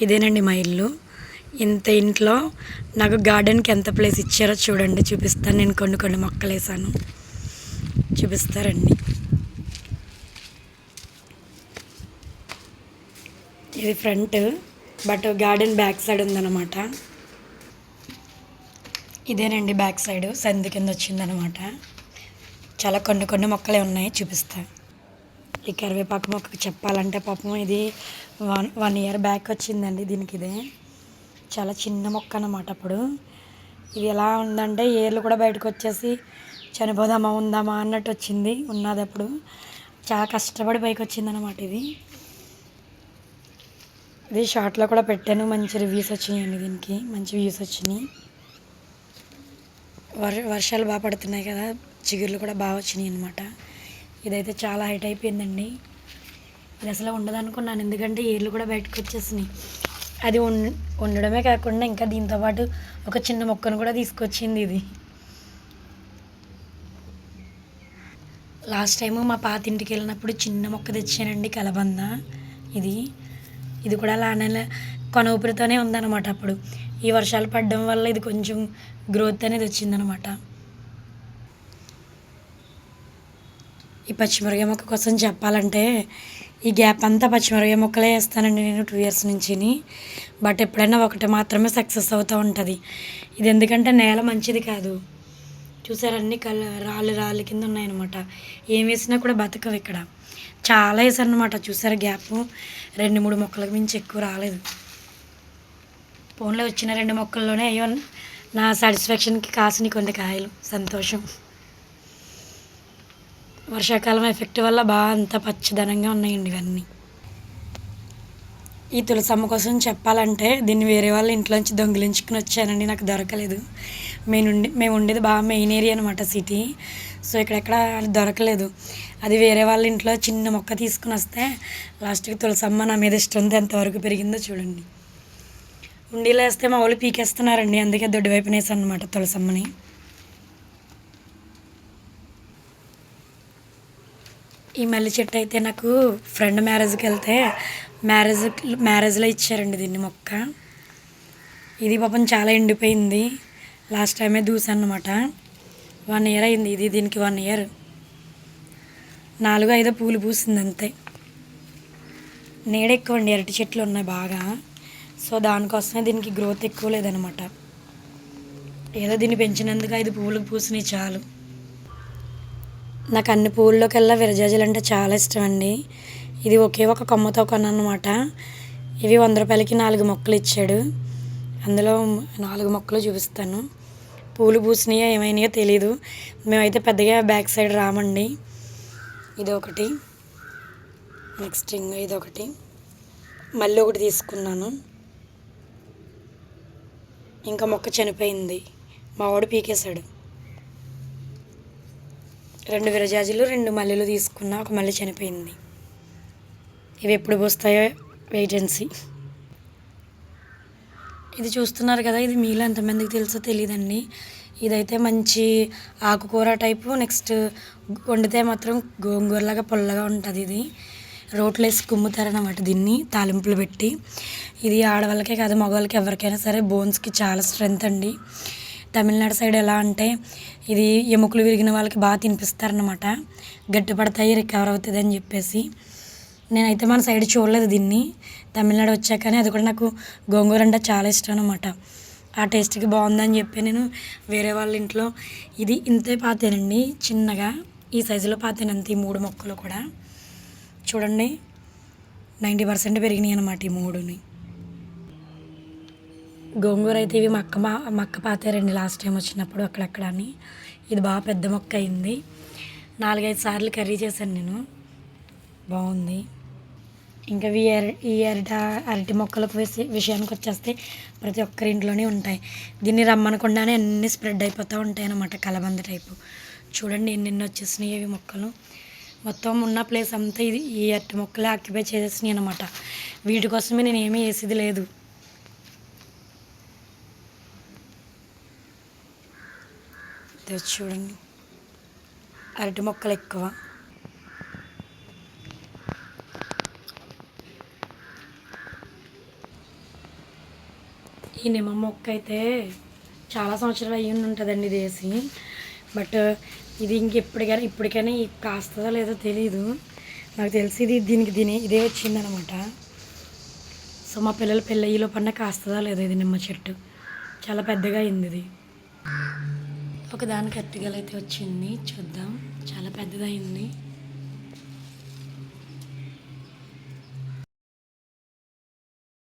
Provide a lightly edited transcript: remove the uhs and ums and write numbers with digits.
ఇదేనండి మా ఇల్లు. ఇంత ఇంట్లో నాకు గార్డెన్‌కి ఎంత ప్లేస్ ఇచ్చారో చూడండి. చూపిస్తాను. నేను కొన్ని మొక్కలేసాను. చూపిస్తారండి. ఇది front, but garden back side ఉందన్నమాట. ఇదేనండి బ్యాక్ సైడ్ సందు కింద వచ్చిందనమాట. చాలా కొన్ని మొక్కలే ఉన్నాయి. చూపిస్తా. ఈ కరివేపాకు మొక్కకు చెప్పాలంటే పాపం ఇది వన్ ఇయర్ బ్యాక్ వచ్చిందండి. దీనికి ఇదే చాలా చిన్న మొక్క అన్నమాట. అప్పుడు ఇది ఎలా ఉందంటే ఏర్లు కూడా బయటకు వచ్చేసి చనిపోదామా ఉందామా అన్నట్టు వచ్చింది. ఉన్నది అప్పుడు చాలా కష్టపడి పైకి వచ్చిందనమాట. ఇది షార్ట్లో కూడా పెట్టాను. మంచి రివ్యూస్ వచ్చినాయండి. దీనికి మంచి వ్యూస్ వచ్చినాయి. వర్షాలు బాగా పడుతున్నాయి కదా, చిగుర్లు కూడా బాగా వచ్చినాయి అనమాట. ఇదైతే చాలా హైట్ అయిపోయిందండి. ఇది అసలు ఉండదనుకున్నాను, ఎందుకంటే ఏర్లు కూడా బయటకు వచ్చేసినాయి. అది ఉండడమే కాకుండా ఇంకా దీంతోపాటు ఒక చిన్న మొక్కను కూడా తీసుకొచ్చింది ఇది. లాస్ట్ టైము మా పాత ఇంటికి వెళ్ళినప్పుడు చిన్న మొక్క తెచ్చానండి, కలబంద. ఇది కూడా అలానే కొన ఊపిరితోనే ఉందన్నమాట. అప్పుడు ఈ వర్షాలు పడడం వల్ల ఇది కొంచెం గ్రోత్ అనేది వచ్చిందనమాట. ఈ పచ్చిమిరపకాయ మొక్క కోసం చెప్పాలంటే ఈ గ్యాప్ అంతా పచ్చిమిరపకాయ మొక్కలే వేస్తానండి నేను 2 ఇయర్స్ నుంచి. బట్ ఎప్పుడైనా ఒకటి మాత్రమే సక్సెస్ అవుతూ ఉంటుంది. ఇది ఎందుకంటే నేల మంచిది కాదు. చూసారు, అన్ని రాళ్ళు కింద ఉన్నాయన్నమాట. ఏం వేసినా కూడా బతకవు. ఇక్కడ చాలా వేసాను అనమాట. చూసారు గ్యాప్ 2-3 మొక్కలకు మించి ఎక్కువ రాలేదు. ఫోన్లో వచ్చిన 2 మొక్కల్లోనే అయ్యో నా సాటిస్ఫాక్షన్కి కాసినాయి కొన్ని కాయలు. సంతోషం. వర్షాకాలం ఎఫెక్ట్ వల్ల బాగా అంత పచ్చదనంగా ఉన్నాయండి ఇవన్నీ. ఈ తులసమ్మ కోసం చెప్పాలంటే దీన్ని వేరే వాళ్ళ ఇంట్లోంచి దొంగిలించుకుని వచ్చానండి. నాకు దొరకలేదు. మేము ఉండేది బాగా మెయిన్ ఏరియా అనమాట, సిటీ. సో ఇక్కడెక్కడ దొరకలేదు. అది వేరే వాళ్ళ ఇంట్లో చిన్న మొక్క తీసుకుని వస్తే లాస్ట్కి తులసమ్మ నా మీద ఇష్టంతో ఎంతవరకు పెరిగిందో చూడండి. ఉండీలో వేస్తే మా వాళ్ళు పీకేస్తున్నారండి, అందుకే దొడ్డి వైపున వేసాను అనమాట తులసమ్మని. ఈ మల్లె చెట్టు అయితే నాకు ఫ్రెండ్ మ్యారేజ్కి వెళ్తే మ్యారేజ్లో ఇచ్చారండి దీన్ని మొక్క. ఇది పాపం చాలా ఎండిపోయింది. లాస్ట్ టైమే దూసాను అనమాట. 1 ఇయర్ అయింది దీనికి 1 ఇయర్. 4-5 పూలు పూసింది అంతే. నీడ ఎక్కువ అండి, అరటి చెట్లు ఉన్నాయి బాగా. సో దానికోసమే దీనికి గ్రోత్ ఎక్కువ లేదనమాట. ఏదో దీన్ని పెంచినందుకు 5 పువ్వులు పూసినాయి చాలు. నాకు అన్ని పువ్వుల్లోకెల్లా విరజాజులు అంటే చాలా ఇష్టం అండి. ఇది ఒకే ఒక కొమ్మతో కొన్నానమాట. ఇవి 100 రూపాయలకి 4 మొక్కలు ఇచ్చాడు. అందులో 4 మొక్కలు చూపిస్తాను. పూలు పూసినాయో ఏమైనాయో తెలీదు. మేమైతే పెద్దగా బ్యాక్ సైడ్ రామండి. ఇదొకటి, నెక్స్ట్ ఇదొకటి, మళ్ళీ ఒకటి తీసుకున్నాను. ఇంకా మొక్క చనిపోయింది, మా వాడు పీకేశాడు. 2 విరజాజులు 2 మల్లెలు తీసుకున్నా, ఒక మల్లె చనిపోయింది. ఇవి ఎప్పుడు పూస్తాయో వెయిట్ అండ్ సీ. ఇది చూస్తున్నారు కదా, ఇది మీలో ఎంతమందికి తెలుసో తెలియదండి. ఇదైతే మంచి ఆకుకూర టైపు. నెక్స్ట్ వండితే మాత్రం గోంగూరలాగా పుల్లగా ఉంటుంది. ఇది రోట్లో వేసి కుమ్ముతారనమాట దీన్ని తాలింపులు పెట్టి. ఇది ఆడవాళ్ళకే కాదు, మగవాళ్ళకి ఎవరికైనా సరే బోన్స్కి చాలా స్ట్రెంత్ అండి. తమిళనాడు సైడ్ ఎలా అంటే ఇది ఎముకలు విరిగిన వాళ్ళకి బాగా తినిపిస్తారనమాట. గట్టిపడతాయి, రికవర్ అవుతుంది అని చెప్పేసి. నేనైతే మన సైడ్ చూడలేదు దీన్ని, తమిళనాడు వచ్చాకనే. అది కూడా నాకు గోంగూర అంటే చాలా ఇష్టం అనమాట. ఆ టేస్ట్కి బాగుందని చెప్పి నేను వేరే వాళ్ళ ఇంట్లో ఇది ఇంతే పాతేనండి, చిన్నగా ఈ సైజులో పాతాను అంతే. ఈ 3 మొక్కలు కూడా చూడండి 90% పెరిగినాయి అనమాట ఈ 3ని. గోంగూర అయితే ఇవి మక్క పాతారండి లాస్ట్ టైం వచ్చినప్పుడు అక్కడక్కడ అని. ఇది బాగా పెద్ద మొక్క అయింది. 4-5 సార్లు కర్రీ చేశాను నేను, బాగుంది. ఇంకా ఈ అరటి మొక్కలకు విషయానికి వచ్చేస్తే ప్రతి ఒక్కరి ఇంట్లోనే ఉంటాయి. దీన్ని రమ్మనకుండానే అన్నీ స్ప్రెడ్ అయిపోతూ ఉంటాయి అన్నమాట, కలబంద టైపు. చూడండి ఎన్ని వచ్చేసినాయి ఇవి మొక్కలు. మొత్తం ఉన్న ప్లేస్ అంతా ఈ అరటి మొక్కలే ఆక్యుపై చేసేసినాయి అనమాట. వీటి కోసమే నేను ఏమీ వేసేది లేదు. చూడండి అరటి మొక్కలు ఎక్కువ. ఈ నిమ్మ మొక్క అయితే చాలా సంవత్సరాలు అయ్యి ఉంటుందండి ఇది వేసి. బట్ ఇది ఇప్పటికైనా కాస్తుందో లేదో తెలీదు. నాకు తెలిసి ఇదే వచ్చిందనమాట. సో మా పిల్లల పెళ్ళయ్యలో పడిన కాస్తుందో లేదో ఇది నిమ్మ చెట్టు. చాలా పెద్దగా అయింది ఇది. ఒకదానికి అరటిగెల అయితే వచ్చింది, చూద్దాం. చాలా పెద్దదైంది.